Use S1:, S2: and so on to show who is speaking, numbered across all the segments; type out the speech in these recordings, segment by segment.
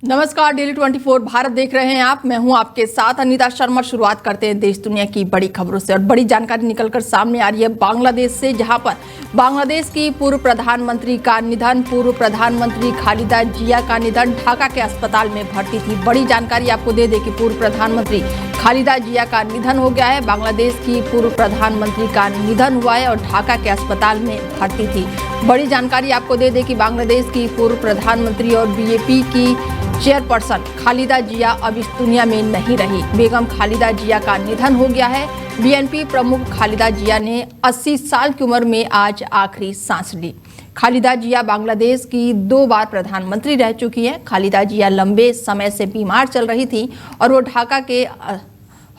S1: नमस्कार, डेली 24 भारत देख रहे हैं आप। मैं हूं आपके साथ अनीता शर्मा। शुरुआत करते हैं देश दुनिया की बड़ी खबरों से और बड़ी जानकारी निकलकर सामने आ रही है बांग्लादेश से, जहां पर बांग्लादेश की पूर्व प्रधानमंत्री का निधन। पूर्व प्रधानमंत्री खालिदा जिया का निधन, ढाका के अस्पताल में भर्ती थी। बड़ी जानकारी आपको दे दें कि पूर्व प्रधानमंत्री खालिदा जिया का निधन हो गया है। बांग्लादेश की पूर्व प्रधानमंत्री का निधन हुआ है और ढाका के अस्पताल में भर्ती थी। बड़ी जानकारी आपको दे दें कि बांग्लादेश की पूर्व प्रधानमंत्री और बीजेपी की चेयरपर्सन खालिदा जिया अब इस दुनिया में नहीं रही। बेगम खालिदा जिया का निधन हो गया है। बीएनपी प्रमुख खालिदा जिया ने 80 साल की उम्र में आज आखिरी सांस ली। खालिदा जिया बांग्लादेश की 2 बार प्रधानमंत्री रह चुकी हैं। खालिदा जिया लंबे समय से बीमार चल रही थी और वो ढाका के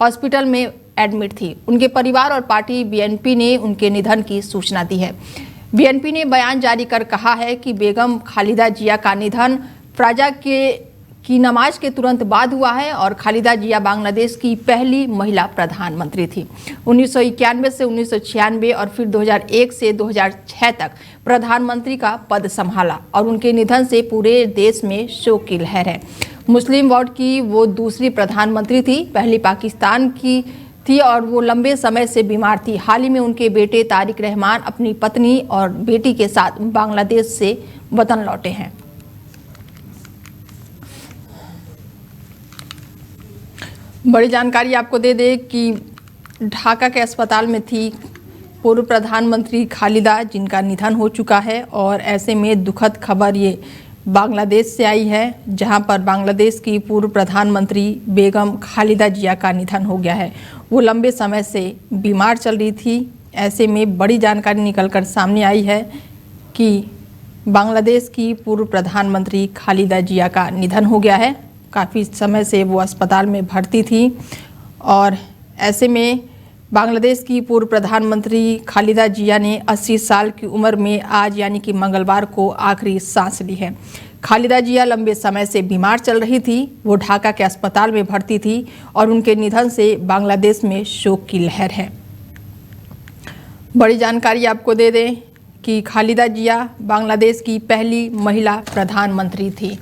S1: हॉस्पिटल में एडमिट थी। उनके परिवार और पार्टी बीएनपी ने उनके निधन की सूचना दी है। बीएनपी ने बयान जारी कर कहा है कि बेगम खालिदा जिया का निधन फजर की नमाज के तुरंत बाद हुआ है और खालिदा जिया बांग्लादेश की पहली महिला प्रधानमंत्री थी। 1991 से 1996 और फिर 2001 से 2006 तक प्रधानमंत्री का पद संभाला और उनके निधन से पूरे देश में शोक की लहर है। मुस्लिम वोट की वो दूसरी प्रधानमंत्री थी। पहली पाकिस्तान की थी और वो लंबे समय से बीमार थी। हाल ही में उनके बेटे तारिक रहमान अपनी पत्नी और बेटी के साथ बांग्लादेश से वतन लौटे हैं। बड़ी जानकारी आपको दे दें कि ढाका के अस्पताल में थी पूर्व प्रधानमंत्री खालिदा, जिनका निधन हो चुका है। और ऐसे में दुखद खबर ये बांग्लादेश से आई है, जहां पर बांग्लादेश की पूर्व प्रधानमंत्री बेगम खालिदा जिया का निधन हो गया है। वो लंबे समय से बीमार चल रही थी। ऐसे में बड़ी जानकारी निकलकर सामने आई है कि बांग्लादेश की पूर्व प्रधानमंत्री खालिदा जिया का निधन हो गया है। काफ़ी समय से वो अस्पताल में भर्ती थी और ऐसे में बांग्लादेश की पूर्व प्रधानमंत्री खालिदा जिया ने 80 साल की उम्र में आज यानी कि मंगलवार को आखिरी सांस ली है। खालिदा जिया लंबे समय से बीमार चल रही थी। वो ढाका के अस्पताल में भर्ती थी और उनके निधन से बांग्लादेश में शोक की लहर है। बड़ी जानकारी आपको दे दें कि खालिदा जिया बांग्लादेश की पहली महिला प्रधानमंत्री थी।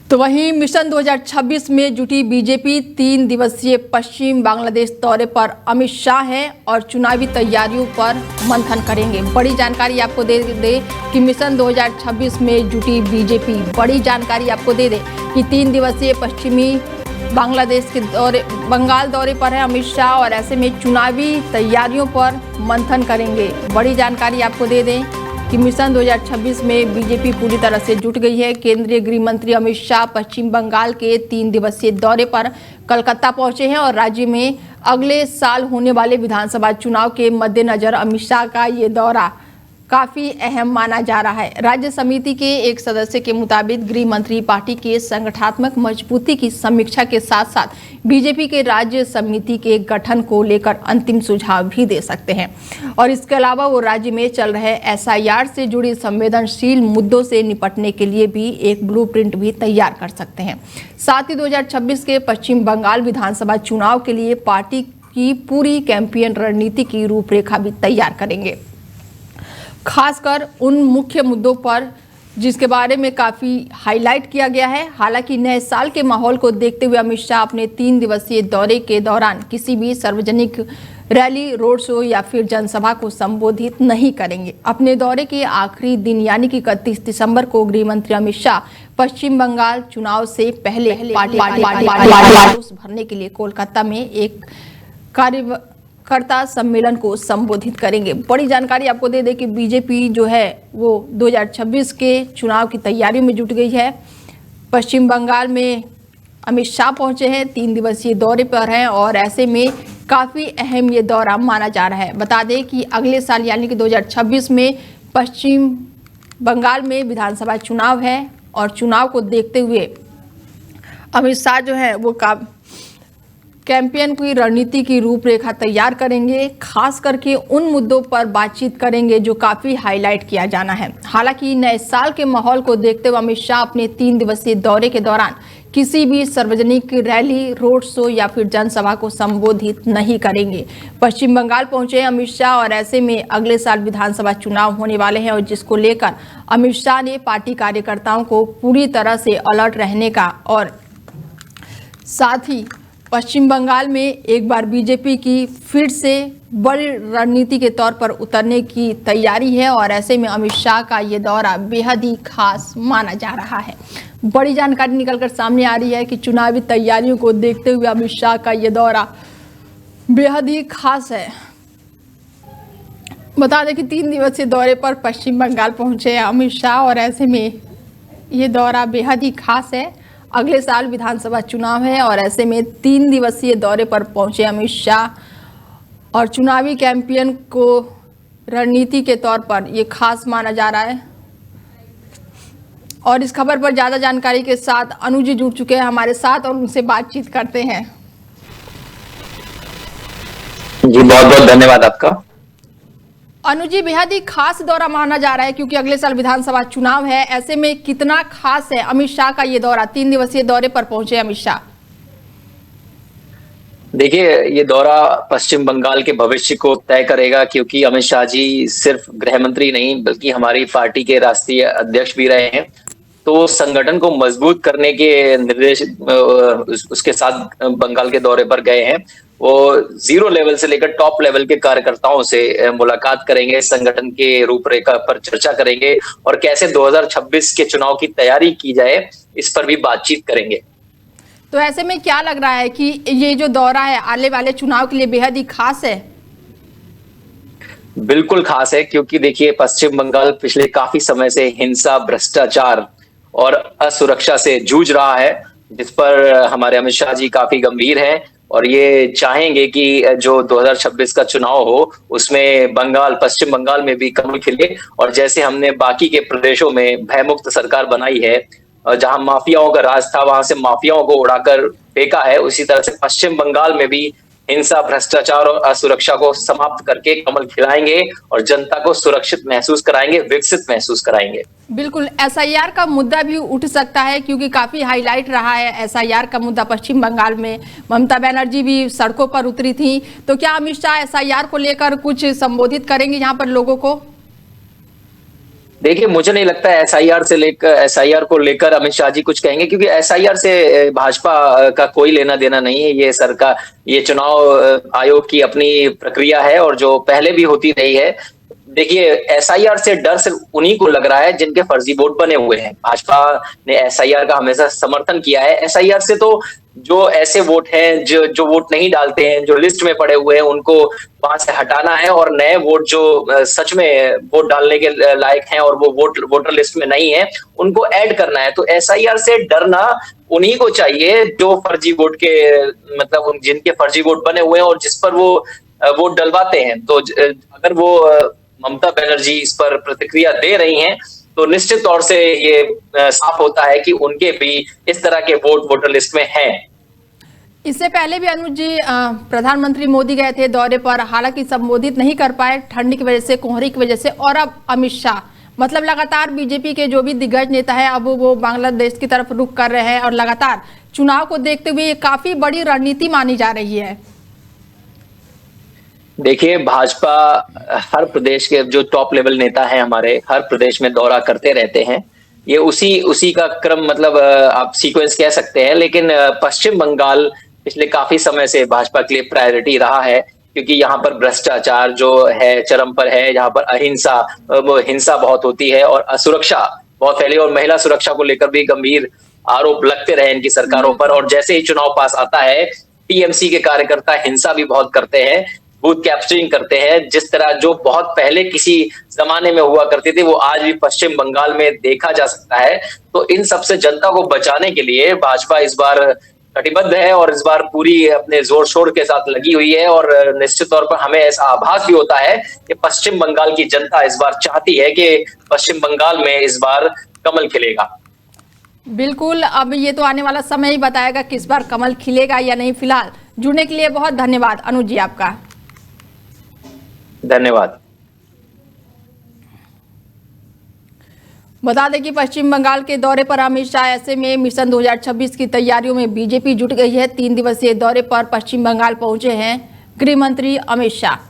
S1: तो वहीं मिशन 2026 में जुटी बीजेपी 3 दिवसीय पश्चिम बांग्लादेश दौरे पर अमित शाह हैं और चुनावी तैयारियों पर मंथन करेंगे। बड़ी जानकारी आपको दे दें कि मिशन 2026 में जुटी बीजेपी, बड़ी जानकारी आपको दे दें कि 3 दिवसीय पश्चिमी बांग्लादेश के बंगाल दौरे पर है अमित शाह और ऐसे में चुनावी तैयारियों पर मंथन करेंगे। बड़ी जानकारी आपको दे दें कि मिशन 2026 में बीजेपी पूरी तरह से जुट गई है। केंद्रीय गृह मंत्री अमित शाह पश्चिम बंगाल के 3 दिवसीय दौरे पर कलकत्ता पहुंचे हैं और राज्य में अगले साल होने वाले विधानसभा चुनाव के मद्देनजर अमित शाह का ये दौरा काफ़ी अहम माना जा रहा है। राज्य समिति के एक सदस्य के मुताबिक गृह मंत्री पार्टी के संगठनात्मक मजबूती की समीक्षा के साथ साथ बीजेपी के राज्य समिति के गठन को लेकर अंतिम सुझाव भी दे सकते हैं और इसके अलावा वो राज्य में चल रहे एसआईआर से जुड़ी संवेदनशील मुद्दों से निपटने के लिए भी एक ब्लूप्रिंट भी तैयार कर सकते हैं। साथ ही 2026 के पश्चिम बंगाल विधानसभा चुनाव के लिए पार्टी की पूरी कैंपेन रणनीति की रूपरेखा भी तैयार करेंगे, खासकर उन मुख्य मुद्दों पर जिसके बारे में काफ़ी हाईलाइट किया गया है। हालांकि नए साल के माहौल को देखते हुए अमित शाह अपने 3 दिवसीय दौरे के दौरान किसी भी सार्वजनिक रैली, रोड शो या फिर जनसभा को संबोधित नहीं करेंगे। अपने दौरे के आखिरी दिन यानी कि 31 दिसंबर को गृह मंत्री अमित शाह पश्चिम बंगाल चुनाव से पहले पार्टी भरने के लिए कोलकाता में एक कार्यकर्ता सम्मेलन को संबोधित करेंगे। बड़ी जानकारी आपको दे दें कि बीजेपी जो है वो 2026 के चुनाव की तैयारियों में जुट गई है। पश्चिम बंगाल में अमित शाह पहुंचे हैं, 3 दिवसीय दौरे पर हैं और ऐसे में काफ़ी अहम ये दौरा माना जा रहा है। बता दें कि अगले साल यानी कि 2026 में पश्चिम बंगाल में विधानसभा चुनाव है और चुनाव को देखते हुए अमित शाह जो है वो कैंपेन की रणनीति की रूपरेखा तैयार करेंगे, खास करके उन मुद्दों पर बातचीत करेंगे जो काफी हाईलाइट किया जाना है। हालांकि नए साल के माहौल को देखते हुए अमित शाह अपने 3 दिवसीय दौरे के दौरान किसी भी सार्वजनिक रैली, रोड शो या फिर जनसभा को संबोधित नहीं करेंगे। पश्चिम बंगाल पहुंचे अमित शाह और ऐसे में अगले साल विधानसभा चुनाव होने वाले हैं और जिसको लेकर अमित शाह ने पार्टी कार्यकर्ताओं को पूरी तरह से अलर्ट रहने का और साथ ही पश्चिम बंगाल में एक बार बीजेपी की फिर से बड़ी रणनीति के तौर पर उतरने की तैयारी है और ऐसे में अमित शाह का ये दौरा बेहद ही खास माना जा रहा है। बड़ी जानकारी निकलकर सामने आ रही है कि चुनावी तैयारियों को देखते हुए अमित शाह का ये दौरा बेहद ही खास है। बता दें कि 3 दिवसीय दौरे पर पश्चिम बंगाल पहुंचे अमित शाह और ऐसे में ये दौरा बेहद ही खास है। अगले साल विधानसभा चुनाव है और ऐसे में 3 दिवसीय दौरे पर पहुंचे अमित शाह और चुनावी कैंपेन को रणनीति के तौर पर ये खास माना जा रहा है। और इस खबर पर ज्यादा जानकारी के साथ अनुज जी जुड़ चुके हैं हमारे साथ और उनसे बातचीत करते हैं।
S2: जी बहुत बहुत धन्यवाद आपका।
S1: अनुज जी, बेहद ही खास दौरा माना जा रहा है क्योंकि अगले साल विधानसभा चुनाव है। ऐसे में कितना खास है अमित शाह का ये दौरा? 3 दिवसीय दौरे पर पहुंचे अमित शाह।
S2: देखिए, ये दौरा पश्चिम बंगाल के भविष्य को तय करेगा क्योंकि अमित शाह जी सिर्फ गृह मंत्री नहीं बल्कि हमारी पार्टी के राष्ट्रीय अध्यक्ष भी रहे हैं। तो संगठन को मजबूत करने के निर्देश उसके साथ बंगाल के दौरे पर गए हैं। वो 0 लेवल से लेकर टॉप लेवल के कार्यकर्ताओं से मुलाकात करेंगे, संगठन के रूपरेखा पर चर्चा करेंगे और कैसे 2026 के चुनाव की तैयारी की जाए इस पर भी बातचीत करेंगे।
S1: तो ऐसे में क्या लग रहा है कि ये जो दौरा है आने वाले चुनाव के लिए बेहद ही खास है?
S2: बिल्कुल खास है क्योंकि देखिए, पश्चिम बंगाल पिछले काफी समय से हिंसा, भ्रष्टाचार और असुरक्षा से जूझ रहा है, जिस पर हमारे अमित शाह जी काफी गंभीर हैं और ये चाहेंगे कि जो 2026 का चुनाव हो उसमें पश्चिम बंगाल में भी कमल खिले। और जैसे हमने बाकी के प्रदेशों में भयमुक्त सरकार बनाई है, जहां माफियाओं का राज था वहां से माफियाओं को उड़ाकर फेंका है, उसी तरह से पश्चिम बंगाल में भी हिंसा, भ्रष्टाचार और असुरक्षा को समाप्त करके कमल खिलाएंगे और जनता को सुरक्षित महसूस कराएंगे, विकसित महसूस कराएंगे।
S1: बिल्कुल, एसआईआर का मुद्दा भी उठ सकता है क्योंकि काफी हाईलाइट रहा है एसआईआर का मुद्दा पश्चिम बंगाल में। ममता बनर्जी भी सड़कों पर उतरी थी, तो क्या अमित शाह एसआईआर को लेकर कुछ संबोधित करेंगे यहाँ पर लोगों को?
S2: देखिए, मुझे नहीं लगता है एसआईआर को लेकर अमित शाह जी कुछ कहेंगे क्योंकि एसआईआर से भाजपा का कोई लेना देना नहीं है। ये चुनाव आयोग की अपनी प्रक्रिया है और जो पहले भी होती रही है। देखिए, एसआईआर से डर सिर्फ उन्हीं को लग रहा है जिनके फर्जी वोट बने हुए हैं। भाजपा ने एसआईआर का हमेशा समर्थन किया है। एसआईआर से तो जो ऐसे वोट हैं जो वोट नहीं डालते हैं, जो लिस्ट में पड़े हुए हैं, उनको वहां से हटाना है और नए वोट जो सच में वोट डालने के लायक हैं और वो वोटर लिस्ट में नहीं है उनको ऐड करना है। तो एसआईआर से डरना उन्हीं को चाहिए जो फर्जी वोट के मतलब जिनके फर्जी वोट बने हुए हैं और जिस पर वो वोट डलवाते हैं। तो अगर वो ममता बनर्जी इस पर प्रतिक्रिया दे रही हैं तो निश्चित तौर से ये साफ होता है कि उनके भी इस तरह के वोटर लिस्ट में हैं।
S1: इससे पहले भी अनुज जी प्रधानमंत्री मोदी गए थे दौरे पर, हालांकि संबोधित नहीं कर पाए ठंडी की वजह से, कोहरे की वजह से। और अब अमित शाह मतलब लगातार बीजेपी के जो भी दिग्गज नेता है अब वो बांग्लादेश की तरफ रुख कर रहे हैं और लगातार चुनाव को देखते हुए ये काफी बड़ी रणनीति मानी जा रही है।
S2: देखिए, भाजपा हर प्रदेश के जो टॉप लेवल नेता हैं हमारे हर प्रदेश में दौरा करते रहते हैं। ये उसी का क्रम मतलब आप सीक्वेंस कह सकते हैं। लेकिन पश्चिम बंगाल पिछले काफी समय से भाजपा के लिए प्रायोरिटी रहा है क्योंकि यहाँ पर भ्रष्टाचार जो है चरम पर है, यहाँ पर हिंसा बहुत होती है और असुरक्षा बहुत फैली और महिला सुरक्षा को लेकर भी गंभीर आरोप लगते रहे इनकी सरकारों पर। और जैसे ही चुनाव पास आता है टीएमसी के कार्यकर्ता हिंसा भी बहुत करते हैं, बूथ कैप्चरिंग करते हैं, जिस तरह जो बहुत पहले किसी जमाने में हुआ करती थी वो आज भी पश्चिम बंगाल में देखा जा सकता है। तो इन सबसे जनता को बचाने के लिए भाजपा इस बार कटिबद्ध है और इस बार पूरी अपने जोर शोर के साथ लगी हुई है। और निश्चित तौर पर हमें ऐसा आभास भी होता है कि पश्चिम बंगाल की जनता इस बार चाहती है कि पश्चिम बंगाल में इस बार कमल खिलेगा।
S1: बिल्कुल, अब ये तो आने वाला समय ही बताएगा कि इस बार कमल खिलेगा या नहीं। फिलहाल जुड़ने के लिए बहुत धन्यवाद अनुज जी आपका।
S2: धन्यवाद।
S1: बता दें कि पश्चिम बंगाल के दौरे पर अमित शाह, ऐसे में मिशन 2026 की तैयारियों में बीजेपी जुट गई है। 3 दिवसीय दौरे पर पश्चिम बंगाल पहुंचे हैं गृह मंत्री अमित शाह।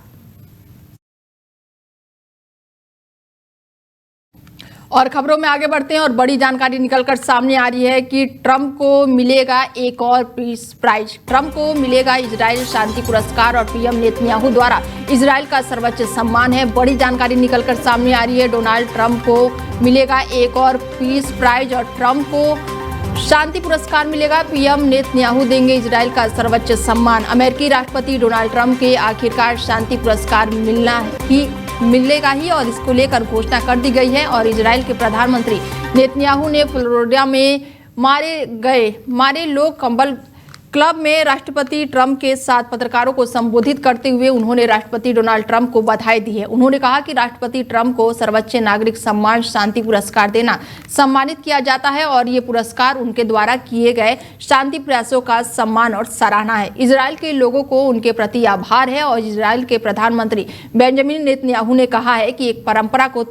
S1: और खबरों में आगे बढ़ते हैं और बड़ी जानकारी निकलकर सामने आ रही है कि ट्रंप को मिलेगा एक और पीस प्राइज। ट्रंप को मिलेगा इजराइल शांति पुरस्कार और पीएम नेतन्याहू द्वारा इजराइल का सर्वोच्च सम्मान है। बड़ी जानकारी निकलकर सामने आ रही है। डोनाल्ड ट्रंप को मिलेगा एक और पीस प्राइज और ट्रंप को शांति पुरस्कार मिलेगा। पीएम नेतन्याहू देंगे इजराइल का सर्वोच्च सम्मान। अमेरिकी राष्ट्रपति डोनाल्ड ट्रंप के आखिरकार शांति पुरस्कार मिलेगा ही और इसको लेकर घोषणा कर दी गई है। और इजराइल के प्रधानमंत्री नेतन्याहू ने फ्लोरिडा में मारे लोग कंबल क्लब में राष्ट्रपति ट्रंप के साथ पत्रकारों को संबोधित करते हुए उन्होंने राष्ट्रपति डोनाल्ड ट्रंप को बधाई दी है। उन्होंने कहा कि राष्ट्रपति ट्रंप को सर्वोच्च नागरिक सम्मान शांति पुरस्कार देना सम्मानित किया जाता है और ये पुरस्कार उनके द्वारा किए गए शांति प्रयासों का सम्मान और सराहना है। इजराइल के लोगों को उनके प्रति आभार है। और इजराइल के प्रधानमंत्री बेंजामिन नेतन्याहू ने कहा है कि एक परंपरा को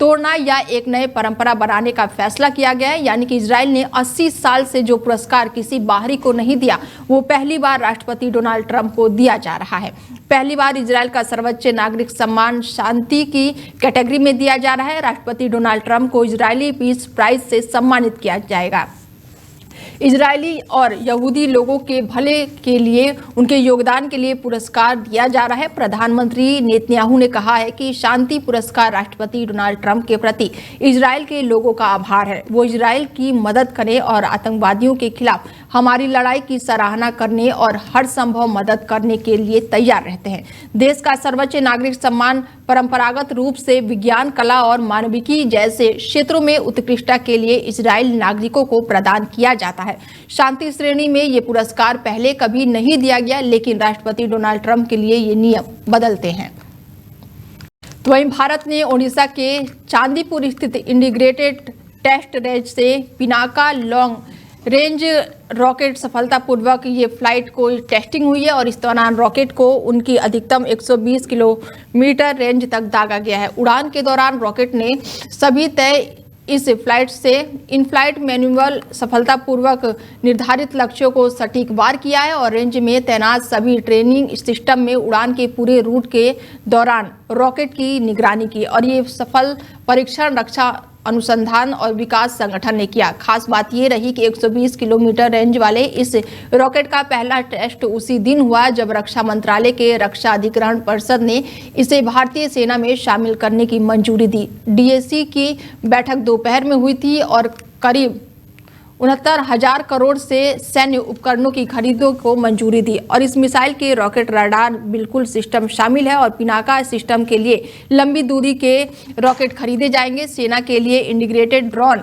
S1: तोड़ना या एक नए परंपरा बनाने का फैसला किया गया है। यानी कि इजराइल ने 80 साल से जो पुरस्कार किसी बाहरी को नहीं दिया, वो पहली बार राष्ट्रपति डोनाल्ड ट्रंप को दिया जा रहा है। पहली बार इजराइल का सर्वोच्च नागरिक सम्मान शांति की कैटेगरी में दिया जा रहा है। राष्ट्रपति डोनाल्ड ट्रंप को इजरायली पीस प्राइज से सम्मानित किया जाएगा। इजरायली और यहूदी लोगों के भले के लिए उनके योगदान के लिए पुरस्कार दिया जा रहा है। प्रधानमंत्री नेतन्याहू ने कहा है कि शांति पुरस्कार राष्ट्रपति डोनाल्ड ट्रंप के प्रति इजराइल के लोगों का आभार है। वो इजराइल की मदद करें और आतंकवादियों के खिलाफ हमारी लड़ाई की सराहना करने और हर संभव मदद करने के लिए तैयार रहते हैं। देश का सर्वोच्च नागरिक सम्मान परंपरागत रूप से विज्ञान, कला और मानविकी जैसे क्षेत्रों में उत्कृष्टता के लिए इजराइल नागरिकों को प्रदान किया जाता है। शांति श्रेणी में ये पुरस्कार पहले कभी नहीं दिया गया, लेकिन राष्ट्रपति डोनाल्ड ट्रंप के लिए ये नियम बदलते हैं। तो वहीं भारत ने ओडिशा के चांदीपुर स्थित इंटीग्रेटेड टेस्ट रेंज से पिनाका लॉन्ग रेंज रॉकेट सफलतापूर्वक ये फ्लाइट को टेस्टिंग हुई है और इस दौरान रॉकेट को उनकी अधिकतम 120 किलोमीटर रेंज तक दागा गया है। उड़ान के दौरान रॉकेट ने सभी इस फ्लाइट से इन फ्लाइट मैनुअल सफलतापूर्वक निर्धारित लक्ष्यों को सटीक वार किया है और रेंज में तैनात सभी ट्रेनिंग सिस्टम में उड़ान के पूरे रूट के दौरान रॉकेट की निगरानी की और ये सफल परीक्षण रक्षा अनुसंधान और विकास संगठन ने किया। खास बात यह रही कि 120 किलोमीटर रेंज वाले इस रॉकेट का पहला टेस्ट उसी दिन हुआ जब रक्षा मंत्रालय के रक्षा अधिग्रहण परिषद ने इसे भारतीय सेना में शामिल करने की मंजूरी दी। डीएसी की बैठक दोपहर में हुई थी और करीब 69,000 करोड़ से सैन्य उपकरणों की खरीदों को मंजूरी दी और इस मिसाइल के रॉकेट रडार बिल्कुल सिस्टम शामिल है और पिनाका सिस्टम के लिए लंबी दूरी के रॉकेट खरीदे जाएंगे। सेना के लिए इंटीग्रेटेड ड्रोन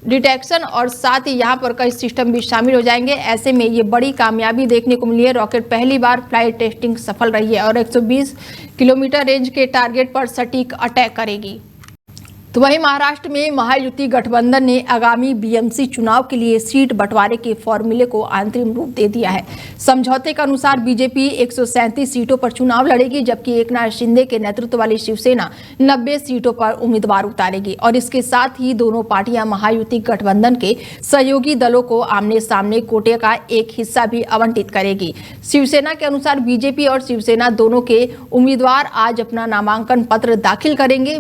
S1: डिटेक्शन और साथ ही यहाँ पर कई सिस्टम भी शामिल हो जाएंगे। ऐसे में ये बड़ी कामयाबी देखने को मिली है। रॉकेट पहली बार फ्लाइट टेस्टिंग सफल रही है और 120 किलोमीटर रेंज के टारगेट पर सटीक अटैक करेगी। तो वहीं महाराष्ट्र में महायुति गठबंधन ने आगामी बीएमसी चुनाव के लिए सीट बंटवारे के फॉर्मूले को अंतरिम रूप दे दिया है। समझौते के अनुसार बीजेपी 137 सीटों पर चुनाव लड़ेगी, जबकि एकनाथ शिंदे के नेतृत्व वाली शिवसेना 90 सीटों पर उम्मीदवार उतारेगी और इसके साथ ही दोनों पार्टियां महायुति गठबंधन के सहयोगी दलों को आमने सामने कोटे का एक हिस्सा भी आवंटित करेगी। शिवसेना के अनुसार बीजेपी और शिवसेना दोनों के उम्मीदवार आज अपना नामांकन पत्र दाखिल करेंगे।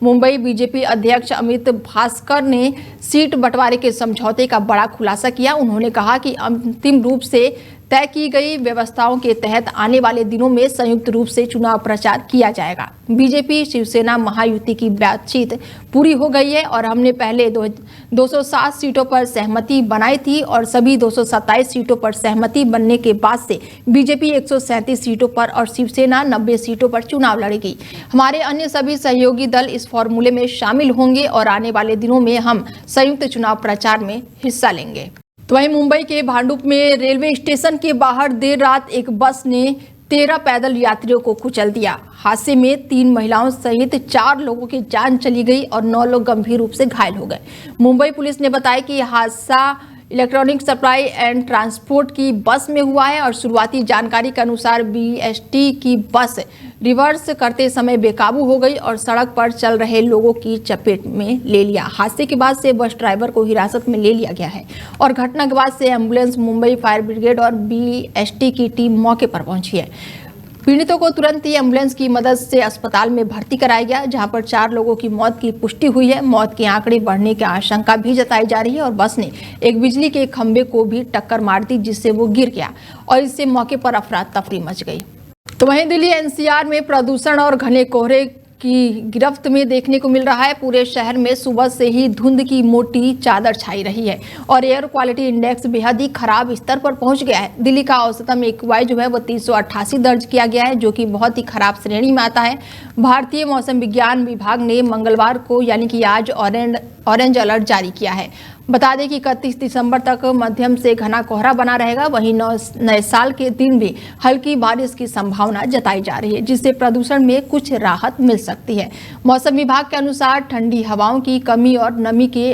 S1: मुंबई बीजेपी अध्यक्ष अमित भास्कर ने सीट बंटवारे के समझौते का बड़ा खुलासा किया। उन्होंने कहा कि अंतिम रूप से तय की गई व्यवस्थाओं के तहत आने वाले दिनों में संयुक्त रूप से चुनाव प्रचार किया जाएगा। बीजेपी शिवसेना महायुति की बातचीत पूरी हो गई है और हमने पहले 207 सीटों पर सहमति बनाई थी और सभी 227 सीटों पर सहमति बनने के बाद से बीजेपी 137 सीटों पर और शिवसेना 90 सीटों पर चुनाव लड़ेगी। हमारे अन्य सभी सहयोगी दल इस फॉर्मूले में शामिल होंगे और आने वाले दिनों में हम संयुक्त चुनाव प्रचार में हिस्सा लेंगे। तो वहीं मुंबई के भांडुप में रेलवे स्टेशन के बाहर देर रात एक बस ने 13 पैदल यात्रियों को कुचल दिया। हादसे में 3 महिलाओं सहित 4 लोगों की जान चली गई और 9 लोग गंभीर रूप से घायल हो गए। मुंबई पुलिस ने बताया कि यह हादसा इलेक्ट्रॉनिक सप्लाई एंड ट्रांसपोर्ट की बस में हुआ है और शुरुआती जानकारी के अनुसार BEST की बस रिवर्स करते समय बेकाबू हो गई और सड़क पर चल रहे लोगों की चपेट में ले लिया। हादसे के बाद से बस ड्राइवर को हिरासत में ले लिया गया है और घटना के बाद से एम्बुलेंस, मुंबई फायर ब्रिगेड और BEST की टीम मौके पर पहुंची है। पीड़ितों को तुरंत ही एम्बुलेंस की मदद से अस्पताल में भर्ती कराया गया, जहां पर 4 लोगों की मौत की पुष्टि हुई है। मौत के आंकड़े बढ़ने की आशंका भी जताई जा रही है और बस ने एक बिजली के खंभे को भी टक्कर मार दी, जिससे वो गिर गया और इससे मौके पर अफरा तफरी मच गई। तो वहीं दिल्ली NCR में प्रदूषण और घने कोहरे की गिरफ्त में देखने को मिल रहा है। पूरे शहर में सुबह से ही धुंध की मोटी चादर छाई रही है और एयर क्वालिटी इंडेक्स बेहद ही खराब स्तर पर पहुंच गया है। दिल्ली का औसतन AQI जो है वो 388 दर्ज किया गया है, जो कि बहुत ही खराब श्रेणी में आता है। भारतीय मौसम विज्ञान विभाग ने मंगलवार को यानी कि आज ऑरेंज अलर्ट जारी किया है। बता दें कि 31 दिसंबर तक मध्यम से घना कोहरा बना रहेगा। वहीं नए साल के दिन भी हल्की बारिश की संभावना जताई जा रही है, जिससे प्रदूषण में कुछ राहत मिल सकती है। मौसम विभाग के अनुसार ठंडी हवाओं की कमी और नमी के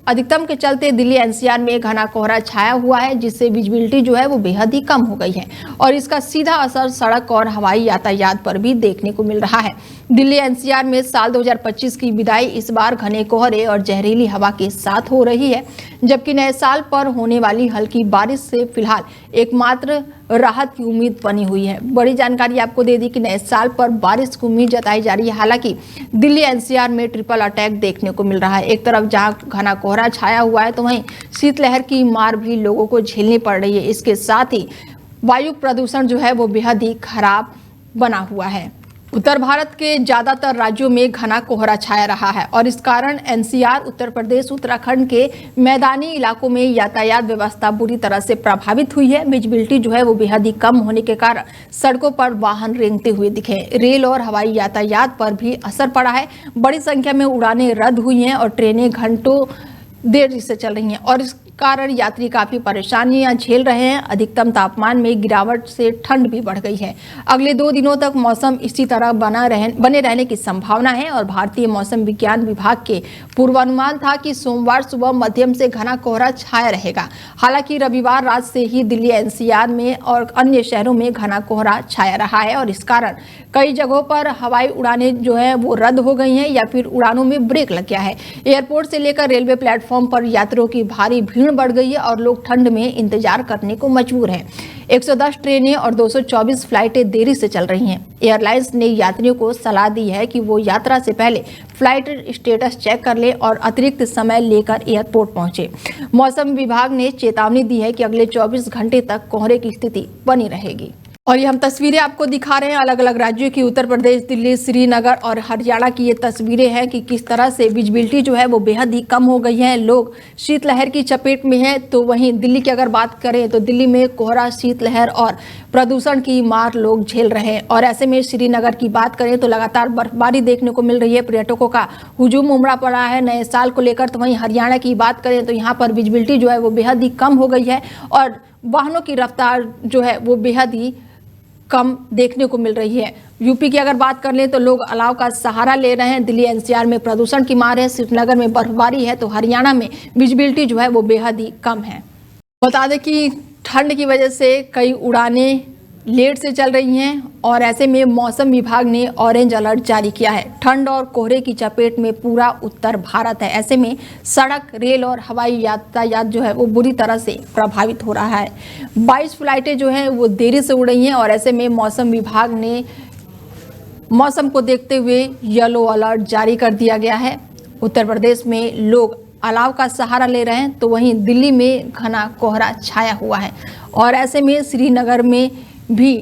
S1: अधिकतम के चलते दिल्ली NCR में घना कोहरा छाया हुआ है, जिससे विजिबिलिटी जो है वो बेहद ही कम हो गई है और इसका सीधा असर सड़क और हवाई यातायात पर भी देखने को मिल रहा है। दिल्ली NCR में साल 2025 की विदाई इस बार घने कोहरे और जहरीली हवा के साथ हो रही है, जबकि नए साल पर होने वाली हल्की बारिश से फिलहाल एकमात्र राहत की उम्मीद बनी हुई है। बड़ी जानकारी आपको दे दी कि नए साल पर बारिश की उम्मीद जताई जा रही है। हालांकि दिल्ली NCR में ट्रिपल अटैक देखने को मिल रहा है। एक तरफ जहां घना कोहरा छाया हुआ है, तो वहीं शीतलहर की मार भी लोगों को झेलनी पड़ रही है। इसके साथ ही वायु प्रदूषण जो है वो बेहद ही खराब बना हुआ है। उत्तर भारत के ज्यादातर राज्यों में घना कोहरा छाया रहा है और इस कारण NCR, उत्तर प्रदेश, उत्तराखंड के मैदानी इलाकों में यातायात व्यवस्था बुरी तरह से प्रभावित हुई है। विजिबिलिटी जो है वो बेहद ही कम होने के कारण सड़कों पर वाहन रेंगते हुए दिखे। रेल और हवाई यातायात पर भी असर पड़ा है। बड़ी संख्या में उड़ानें रद्द हुई हैं और ट्रेनें घंटों देर से चल रही हैं और इस कारण यात्री काफी परेशानियां झेल रहे हैं। अधिकतम तापमान में गिरावट से ठंड भी बढ़ गई है। अगले 2 दिनों तक मौसम इसी तरह बने रहने की संभावना है और भारतीय मौसम विज्ञान विभाग के पूर्वानुमान था कि सोमवार सुबह मध्यम से घना कोहरा छाया रहेगा। हालांकि रविवार रात से ही दिल्ली NCR में और अन्य शहरों में घना कोहरा छाया रहा है और इस कारण कई जगहों पर हवाई उड़ानें जो है वो रद्द हो गई हैं या फिर उड़ानों में ब्रेक लग गया है। एयरपोर्ट से लेकर रेलवे प्लेटफॉर्म पर यात्रियों की भारी भीड़ बढ़ गई है और लोग ठंड में इंतजार करने को मजबूर हैं। 110 ट्रेनें और 224 फ्लाइटें देरी से चल रही हैं। एयरलाइंस ने यात्रियों को सलाह दी है कि वो यात्रा से पहले फ्लाइट स्टेटस चेक कर ले और अतिरिक्त समय लेकर एयरपोर्ट पहुंचे। मौसम विभाग ने चेतावनी दी है कि अगले 24 घंटे तक कोहरे की स्थिति बनी रहेगी। और ये हम तस्वीरें आपको दिखा रहे हैं अलग अलग राज्यों की, उत्तर प्रदेश, दिल्ली, श्रीनगर और हरियाणा की ये तस्वीरें हैं कि किस तरह से विजिबिलिटी जो है वो बेहद ही कम हो गई है। लोग शीतलहर की चपेट में हैं। तो वहीं दिल्ली की अगर बात करें तो दिल्ली में कोहरा, शीतलहर और प्रदूषण की मार लोग झेल रहे हैं और ऐसे में श्रीनगर की बात करें तो लगातार बर्फबारी देखने को मिल रही है। पर्यटकों का हुजूम उमड़ा पड़ा है नए साल को लेकर। तो वहीं हरियाणा की बात करें तो यहाँ पर विजिबिलिटी जो है वो बेहद ही कम हो गई है और वाहनों की रफ्तार जो है वो बेहद ही कम देखने को मिल रही है। यूपी की अगर बात कर लें तो लोग अलाव का सहारा ले रहे हैं। दिल्ली NCR में प्रदूषण की मार है, श्रीनगर में बर्फबारी है, तो हरियाणा में विजिबिलिटी जो है वो बेहद ही कम है। बता दें कि ठंड की वजह से कई उड़ानें लेट से चल रही हैं और ऐसे में मौसम विभाग ने ऑरेंज अलर्ट जारी किया है। ठंड और कोहरे की चपेट में पूरा उत्तर भारत है। ऐसे में सड़क, रेल और हवाई यातायात जो है वो बुरी तरह से प्रभावित हो रहा है। 22 फ्लाइटें जो हैं वो देरी से उड़ रही हैं और ऐसे में मौसम विभाग ने मौसम को देखते हुए येलो अलर्ट जारी कर दिया गया है। उत्तर प्रदेश में लोग अलाव का सहारा ले रहे हैं, तो वहीं दिल्ली में घना कोहरा छाया हुआ है और ऐसे में श्रीनगर में भी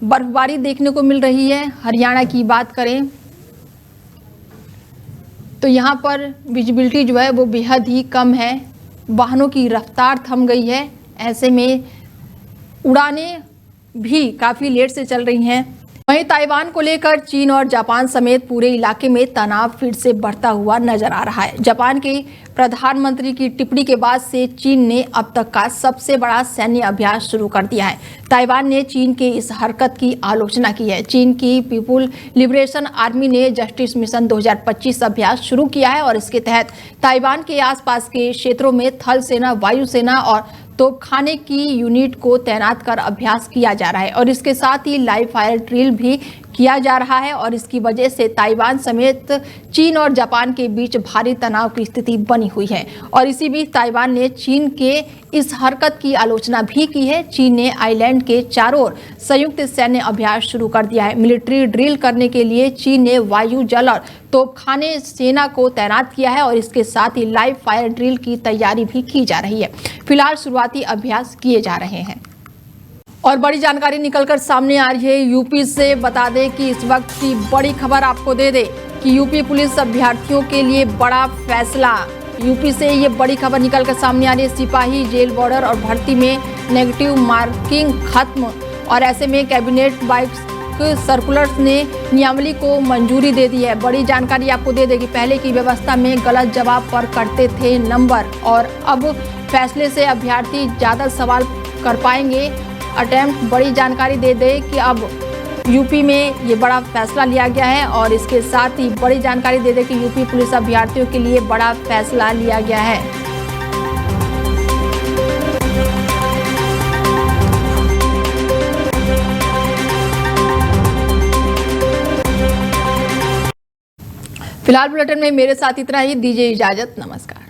S1: बर्फबारी देखने को मिल रही है। हरियाणा की बात करें तो यहाँ पर विजिबिलिटी जो है वो बेहद ही कम है। वाहनों की रफ्तार थम गई है। ऐसे में उड़ानें भी काफ़ी लेट से चल रही हैं। वहीं ताइवान को लेकर चीन और जापान समेत पूरे इलाके में तनाव फिर से बढ़ता हुआ नजर आ रहा है। जापान के प्रधानमंत्री की टिप्पणी के बाद से चीन ने अब तक का सबसे बड़ा सैन्य अभ्यास शुरू कर दिया है। ताइवान ने चीन के इस हरकत की आलोचना की है। चीन की पीपुल लिबरेशन आर्मी ने जस्टिस मिशन 2025 अभ्यास शुरू किया है और इसके तहत ताइवान के आसपास के क्षेत्रों में थल सेना, वायुसेना और तोपखाने की यूनिट को तैनात कर अभ्यास किया जा रहा है और इसके साथ ही लाइव फायर ड्रिल भी किया जा रहा है और इसकी वजह से ताइवान समेत चीन और जापान के बीच भारी तनाव की स्थिति बनी हुई है। और इसी बीच ताइवान ने चीन के इस हरकत की आलोचना भी की है। चीन ने आइलैंड के चारों ओर संयुक्त सैन्य अभ्यास शुरू कर दिया है। मिलिट्री ड्रिल करने के लिए चीन ने वायु, जल और तोपखाने सेना को तैनात किया है और इसके साथ ही लाइव फायर ड्रिल की तैयारी भी की जा रही है। फिलहाल शुरुआती अभ्यास किए जा रहे हैं। और बड़ी जानकारी निकलकर सामने आ रही है यूपी से। बता दें कि इस वक्त की बड़ी खबर आपको दे दे कि यूपी पुलिस अभ्यर्थियों के लिए बड़ा फैसला। यूपी से ये बड़ी खबर निकलकर सामने आ रही है। सिपाही, जेल बॉर्डर और भर्ती में नेगेटिव मार्किंग खत्म और ऐसे में कैबिनेट बाइक्स सर्कुलर्स ने नियमावली को मंजूरी दे दी है। बड़ी जानकारी आपको दे देगी, पहले की व्यवस्था में गलत जवाब पर कटते थे नंबर और अब फैसले से अभ्यर्थी ज़्यादा सवाल कर पाएंगे अटेम्प्ट। बड़ी जानकारी दे दे कि अब यूपी में ये बड़ा फैसला लिया गया है और इसके साथ ही बड़ी जानकारी दे दे कि यूपी पुलिस अभ्यर्थियों के लिए बड़ा फैसला लिया गया है। फिलहाल बुलेटिन में मेरे साथ इतना ही। दीजिए इजाजत, नमस्कार।